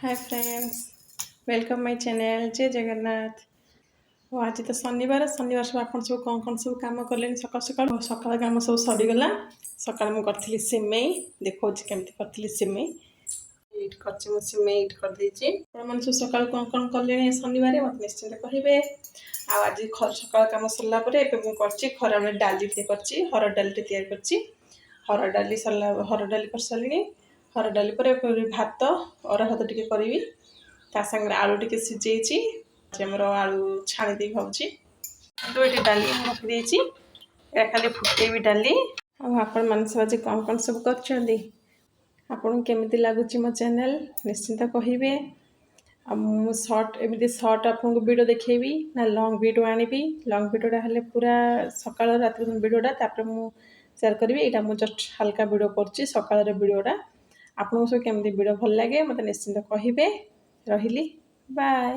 Hi friends, welcome my channel जय जगन्नाथ। आज तो शनिवार सब आप कौन सब कम कले सकाल सकाल सकाल कम सब सरीगला। सकाल मुझे सिमेई देखा केमती करी सिमेई कर सका कौन कौन कले शनिवार मत निश्चिंत कहे। आज सकाल कम सरला खरा बेले डाली हर डाली हर डाली सरला हर डाली कर सारे हर डाली पर भात अरा भात टे करी सागर आलू टे सीझे आमर आलू छाणी भावुँ दुईटी डाली रखी खाली फुटेबी डाली। आपण मान सब आज कौन कौन सब करमती लगुच मो चैनल निश्चिंत कहे। सर्ट एमती सर्ट आपको वीडियो देखेबी ना लंग वीडियो आनी लंग वीडियोटा हेल्ले पूरा सकाल रात वीडियोटा सेयार करी। यहाँ मुझे जस्ट हल्का वीडियो कर सकाल वीडियोटा आपको सब केमती वीडियो भल लगे मत निश्चिंत कहे। रही बाय।